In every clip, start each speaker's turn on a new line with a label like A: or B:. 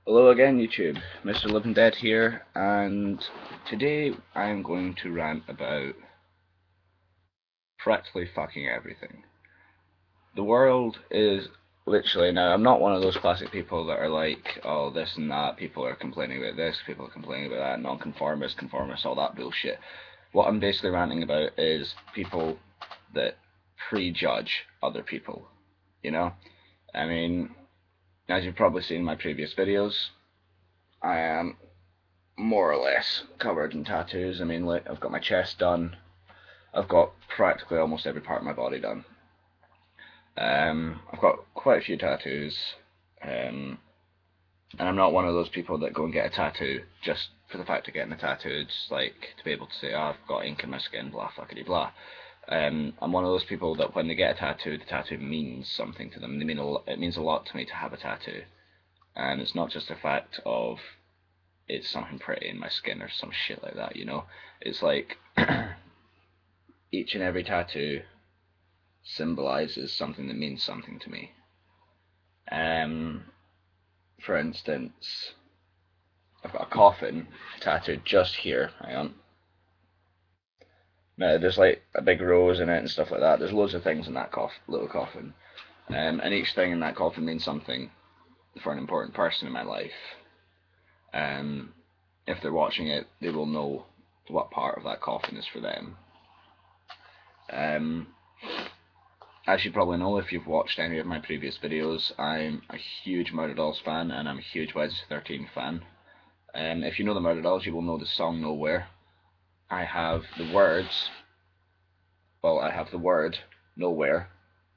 A: Hello again, YouTube. Mr. Living Dead here, and today I am going to rant about practically fucking everything. The world is literally now. I'm not one of those classic people that are like, oh, this and that. People are complaining about this. People are complaining about that. Non-conformist, conformist, all that bullshit. What I'm basically ranting about is people that prejudge other people. You know, I mean, as you've probably seen in my previous videos, I am more or less covered in tattoos. I mean, like, I've got my chest done. I've got practically almost every part of my body done. I've got quite a few tattoos, um, and I'm not one of those people that go and get a tattoo just for the fact of getting a tattoo. It's like to be able to say, oh, I've got ink in my skin, blah, fuckity, blah. I'm one of those people that when they get a tattoo, the tattoo means something to them. It means a lot to me to have a tattoo, and it's not just a fact of it's something pretty in my skin or some shit like that, you know? It's like each and every tattoo symbolizes something that means something to me. Um, for instance, I've got a coffin tattooed just here. Hang on. Now, there's like a big rose in it and stuff like that. There's loads of things in that little coffin. And each thing in that coffin means something for an important person in my life. Um, if they're watching it, they will know what part of that coffin is for them. Um, as you probably know if you've watched any of my previous videos, I'm a huge Murder Dolls fan and I'm a huge Wednesday 13 fan. If you know the Murder Dolls, you will know the song Nowhere. I have the words, well, I have the word Nowhere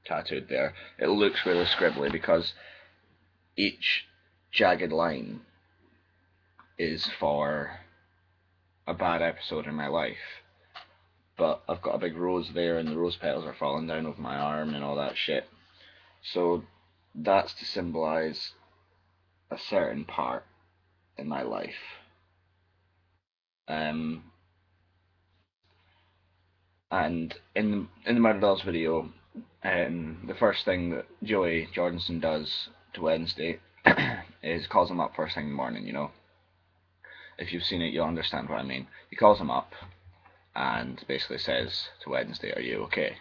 A: tattooed there. It looks really scribbly because each jagged line is for a bad episode in my life. But I've got a big rose there and the rose petals are falling down over my arm and all that shit. So that's to symbolise a certain part in my life. Um, and in the Murder Dolls video, the first thing that Joey Jordanson does to Wednesday is calls him up first thing in the morning. You know, if you've seen it, you'll understand what I mean. He calls him up and basically says to Wednesday, "Are you okay?"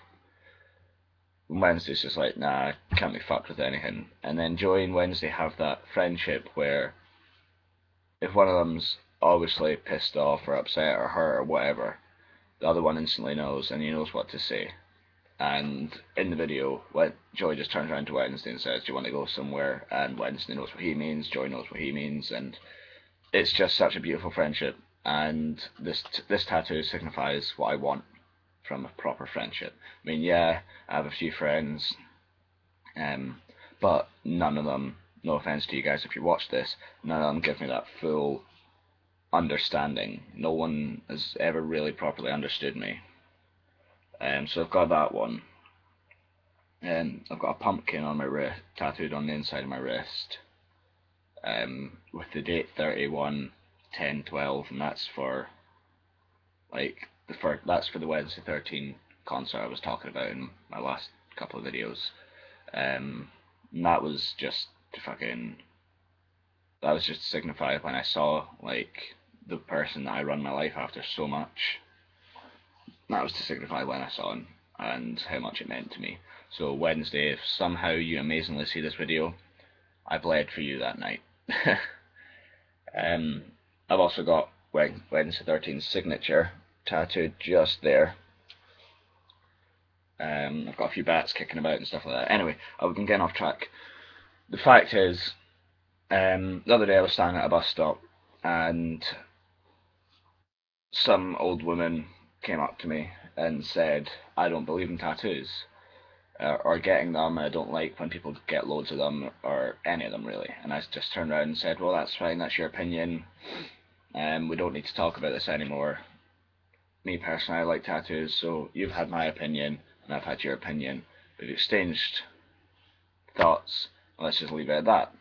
A: And Wednesday's just like, "Nah, I can't be fucked with anything." And then Joey and Wednesday have that friendship where if one of them's obviously pissed off or upset or hurt or whatever, the other one instantly knows and he knows what to say. And in the video, Joy just turns around to Wednesday and says, "Do you want to go somewhere?" And Wednesday knows what he means, Joy knows what he means, and it's just such a beautiful friendship. And this tattoo signifies what I want from a proper friendship. I mean, yeah, I have a few friends, but none of them, no offense to you guys if you watch this, none of them give me that full understanding. No one has ever really properly understood me. So I've got that one. I've got a pumpkin on my wrist, tattooed on the inside of my wrist, with the date 31/10/12, and that's for like that's for the Wednesday 13 concert I was talking about in my last couple of videos. And that was just to signify when I saw like the person that I run my life after so much. That was to signify when I saw him and how much it meant to me. So Wednesday, if somehow you amazingly see this video, I bled for you that night. um, I've also got Wednesday 13's signature tattooed just there. I've got a few bats kicking about and stuff like that. Anyway, I've been getting off track. The fact is, the other day I was standing at a bus stop and some old woman came up to me and said, "I don't believe in tattoos or getting them. I don't like when people get loads of them or any of them really." And I just turned around and said, "Well, that's fine. That's your opinion. We don't need to talk about this anymore. Me personally, I like tattoos, so you've had my opinion and I've had your opinion. We've exchanged thoughts. Let's just leave it at that."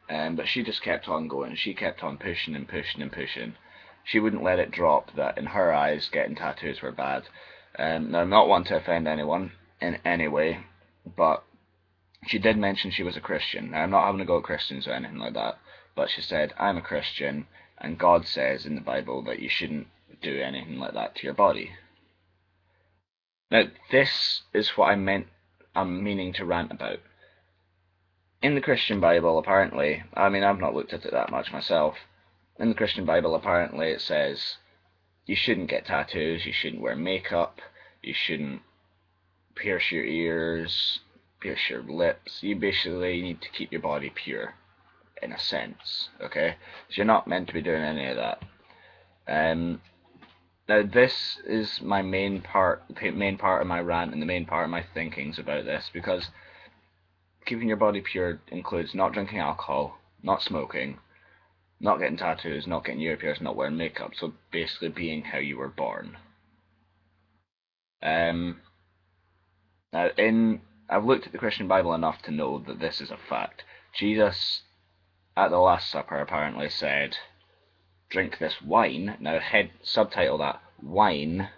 A: But she just kept on going. She kept on pushing and pushing and pushing. She wouldn't let it drop that in her eyes getting tattoos were bad. Now I'm not one to offend anyone in any way, but she did mention she was a Christian. Now I'm not having to go at Christians or anything like that, but she said, I'm a Christian, and God says in the Bible that you shouldn't do anything like that to your body. Now, this is what I'm meaning to rant about. In the Christian Bible, apparently, I mean, I've not looked at it that much myself. In the Christian Bible, apparently, it says you shouldn't get tattoos, you shouldn't wear makeup, you shouldn't pierce your ears, pierce your lips. You basically need to keep your body pure, in a sense, okay? So you're not meant to be doing any of that. Now this is my main part of my rant and the main part of my thinkings about this, because keeping your body pure includes not drinking alcohol, not smoking, not getting tattoos, not getting ear pierced, not wearing makeup. So basically being how you were born. Now I've looked at the Christian Bible enough to know that this is a fact. Jesus at the Last Supper apparently said, drink this wine. Now subtitle that, wine,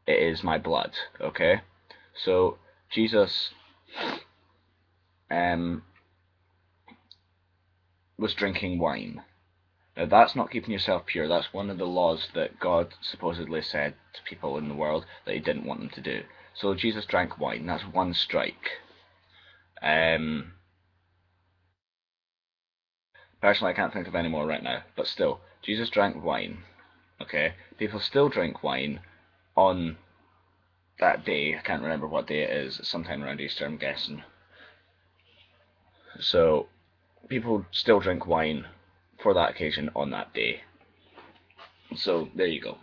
A: it is my blood, okay? So Jesus was drinking wine. Now that's not keeping yourself pure, that's one of the laws that God supposedly said to people in the world that he didn't want them to do. So Jesus drank wine, that's one strike. Personally, I can't think of any more right now, but still, Jesus drank wine, okay? People still drink wine on that day. I can't remember what day it is, sometime around Easter, I'm guessing. So, people still drink wine for that occasion on that day. So, there you go.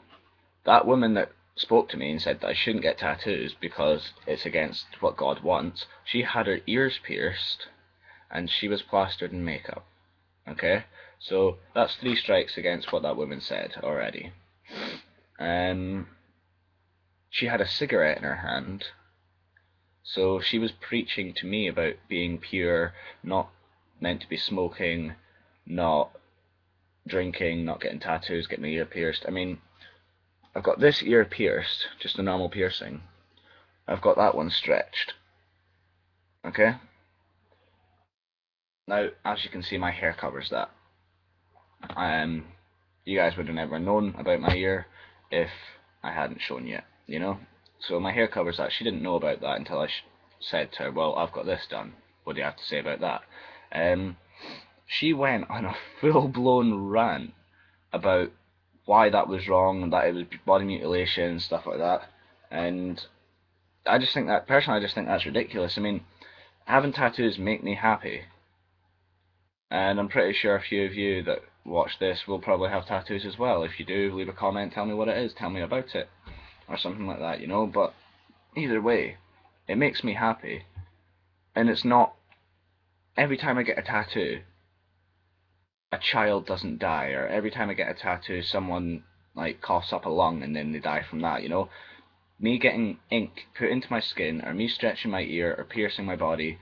A: That woman that spoke to me and said that I shouldn't get tattoos because it's against what God wants, she had her ears pierced and she was plastered in makeup. Okay? So, that's 3 strikes against what that woman said already. She had a cigarette in her hand, so she was preaching to me about being pure, not meant to be smoking, not drinking, not getting tattoos, getting my ear pierced. I mean, I've got this ear pierced, just a normal piercing. I've got that one stretched. Okay? Now, as you can see, my hair covers that. You guys would have never known about my ear if I hadn't shown you, you know? So my hair covers that. She didn't know about that until I said to her, well, I've got this done. What do you have to say about that? She went on a full-blown rant about why that was wrong and that it was body mutilation and stuff like that. And I just think that, personally, I just think that's ridiculous. I mean, having tattoos make me happy. And I'm pretty sure a few of you that watch this will probably have tattoos as well. If you do, leave a comment, tell me what it is, tell me about it, or something like that, you know. But either way, it makes me happy. And it's not, every time I get a tattoo, a child doesn't die, or every time I get a tattoo, someone like coughs up a lung and then they die from that, you know. Me getting ink put into my skin, or me stretching my ear, or piercing my body,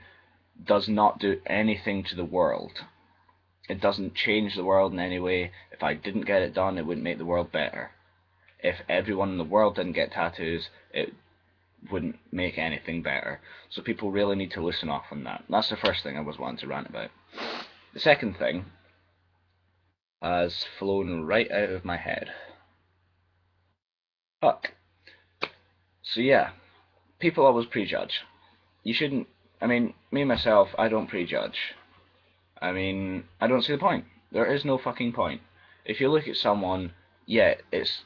A: does not do anything to the world. It doesn't change the world in any way. If I didn't get it done, it wouldn't make the world better. If everyone in the world didn't get tattoos, it wouldn't make anything better. So people really need to listen off on that. That's the first thing I was wanting to rant about. The second thing has flown right out of my head. Fuck. So yeah, people always prejudge. You shouldn't, I mean, me myself, I don't prejudge. I mean, I don't see the point. There is no fucking point. If you look at someone, yeah, it's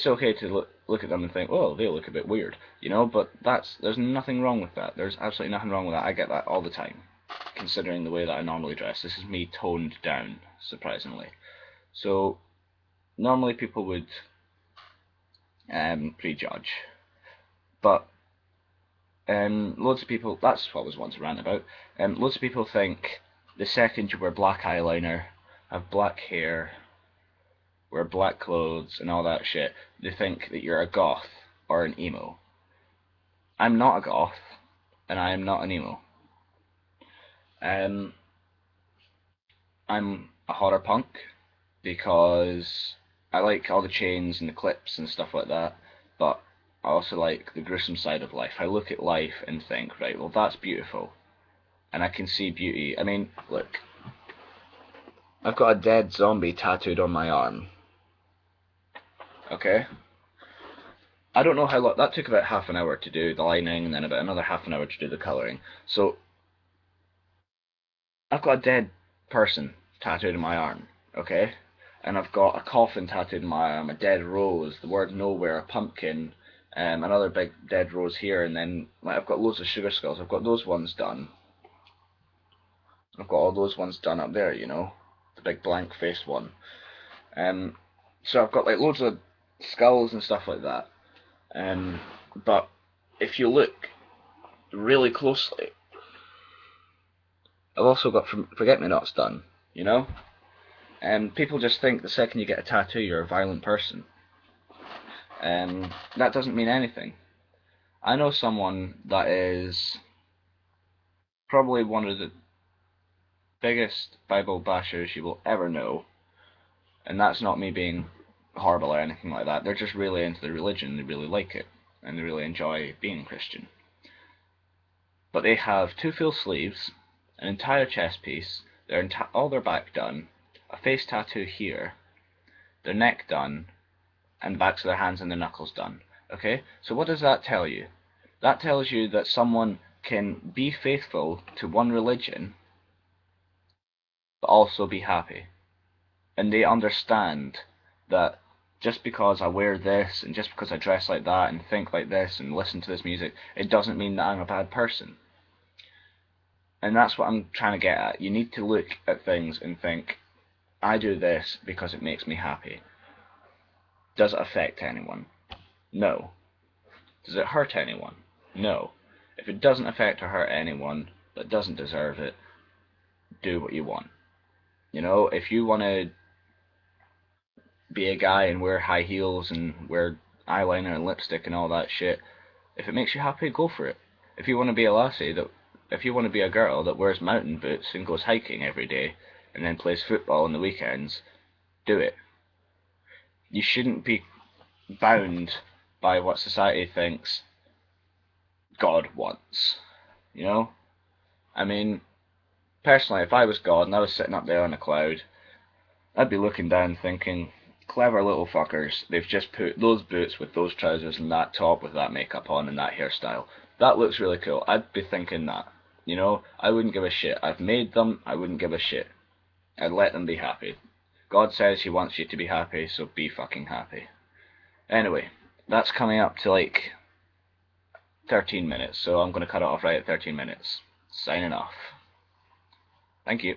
A: okay to look at them and think, oh, they look a bit weird, you know, but there's nothing wrong with that. There's absolutely nothing wrong with that. I get that all the time, considering the way that I normally dress. This is me toned down, surprisingly. So, normally people would prejudge, but loads of people, that's what I was wanting to rant about, loads of people think the second you wear black eyeliner, have black hair, wear black clothes and all that shit, they think that you're a goth or an emo. I'm not a goth, and I am not an emo. I'm a horror punk because I like all the chains and the clips and stuff like that, but I also like the gruesome side of life. I look at life and think, right, well, that's beautiful, and I can see beauty. I mean, look, I've got a dead zombie tattooed on my arm. Okay? I don't know how long. That took about half an hour to do the lining, and then about another half an hour to do the colouring. So I've got a dead person tattooed on my arm, okay? And I've got a coffin tattooed on my arm, a dead rose, the word nowhere, a pumpkin, another big dead rose here, and then like I've got loads of sugar skulls. I've got those ones done. I've got all those ones done up there, you know, the big blank faced one. So I've got like loads of skulls and stuff like that. But if you look really closely, I've also got forget-me-nots done, you know? And people just think the second you get a tattoo, you're a violent person. That doesn't mean anything. I know someone that is probably one of the biggest Bible bashers you will ever know, and that's not me being horrible or anything like that. They're just really into the religion, they really like it, and they really enjoy being Christian. But they have two full sleeves, an entire chest piece, all their back done, a face tattoo here, their neck done, and backs of their hands and their knuckles done. Okay? So what does that tell you? That tells you that someone can be faithful to one religion, but also be happy. And they understand that just because I wear this, and just because I dress like that, and think like this, and listen to this music, it doesn't mean that I'm a bad person. And that's what I'm trying to get at. You need to look at things and think, I do this because it makes me happy. Does it affect anyone? No. Does it hurt anyone? No. If it doesn't affect or hurt anyone that doesn't deserve it, do what you want. You know, if you want to be a guy and wear high heels and wear eyeliner and lipstick and all that shit, if it makes you happy, go for it. If you want to be a lassie, if you want to be a girl that wears mountain boots and goes hiking every day and then plays football on the weekends, do it. You shouldn't be bound by what society thinks God wants. You know? I mean, personally, if I was God and I was sitting up there on a cloud, I'd be looking down thinking, clever little fuckers, they've just put those boots with those trousers and that top with that makeup on and that hairstyle. That looks really cool. I'd be thinking that. You know, I wouldn't give a shit. I've made them, I wouldn't give a shit. I'd let them be happy. God says he wants you to be happy, so be fucking happy. Anyway, that's coming up to like 13 minutes, so I'm going to cut it off right at 13 minutes. Signing off. Thank you.